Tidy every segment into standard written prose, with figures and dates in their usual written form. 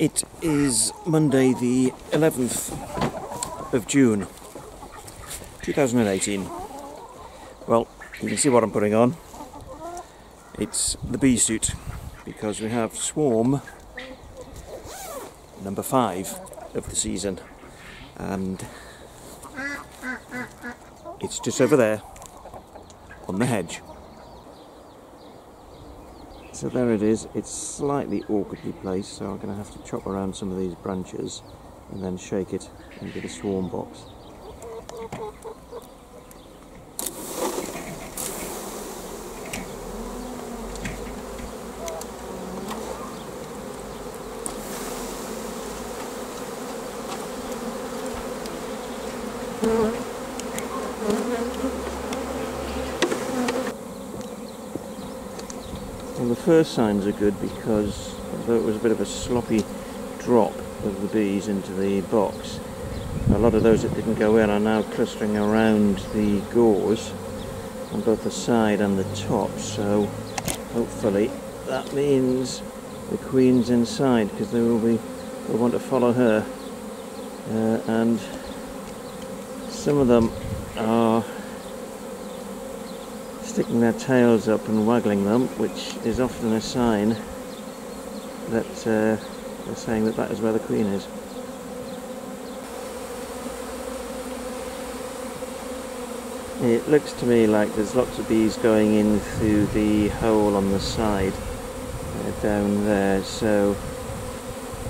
It is Monday the 11th of June 2018. Well, you can see what I'm putting on. It's the bee suit because we have swarm number 5 of the season and it's just over there on the hedge. So there it is. It's slightly awkwardly placed, so I'm going to have to chop around some of these branches and then shake it into the swarm box. Well, the first signs are good because although it was a bit of a sloppy drop of the bees into the box, a lot of those that didn't go in are now clustering around the gauze on both the side and the top, so hopefully that means the queen's inside because they'll want to follow her, and some of them are sticking their tails up and waggling them, which is often a sign that they're saying that is where the queen is. It looks to me like there's lots of bees going in through the hole on the side down there, so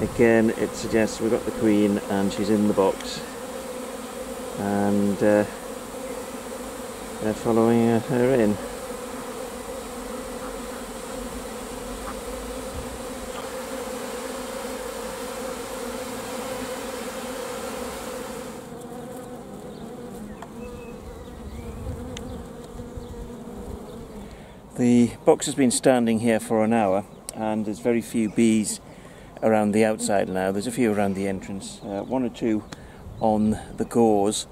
again it suggests we've got the queen and she's in the box and they're following her in. The box has been standing here for an hour and there's very few bees around the outside now. There's a few around the entrance, one or two on the gauze,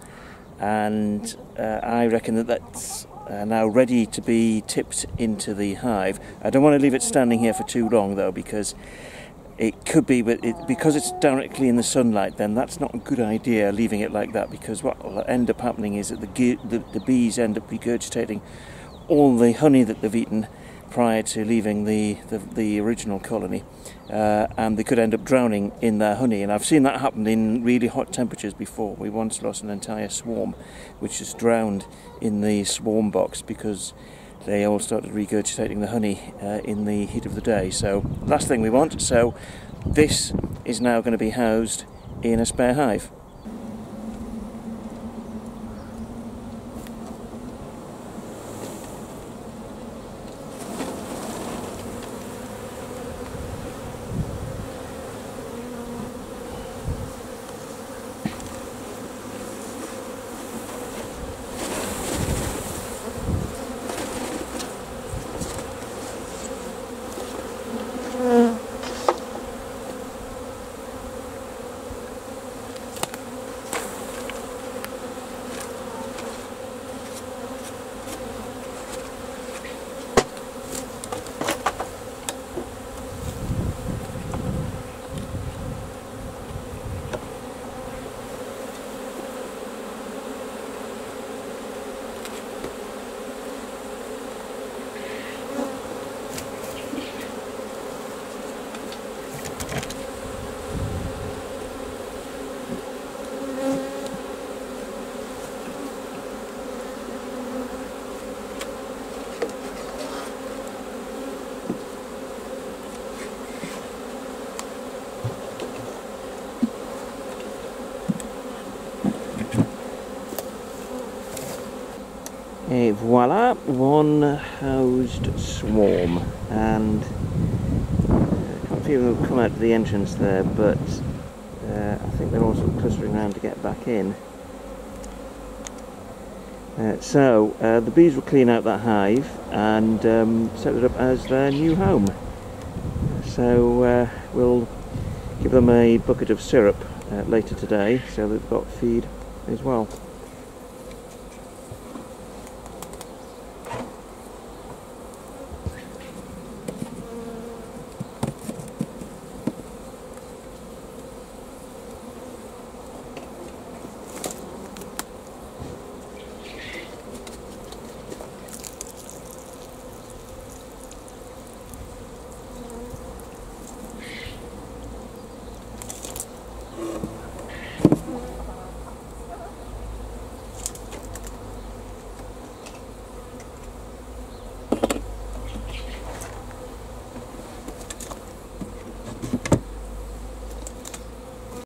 and I reckon that's now ready to be tipped into the hive. I don't want to leave it standing here for too long though, because it could be, but because it's directly in the sunlight, then that's not a good idea leaving it like that, because what will end up happening is that the bees end up regurgitating all the honey that they've eaten prior to leaving the original colony, and they could end up drowning in their honey, and I've seen that happen in really hot temperatures before. We once lost an entire swarm which just drowned in the swarm box because they all started regurgitating the honey in the heat of the day. So last thing we want, so this is now going to be housed in a spare hive. Et voila, one housed swarm, and a few of them have come out to the entrance there, but I think they're also clustering around to get back in. So the bees will clean out that hive and set it up as their new home. So we'll give them a bucket of syrup later today, so they've got feed as well.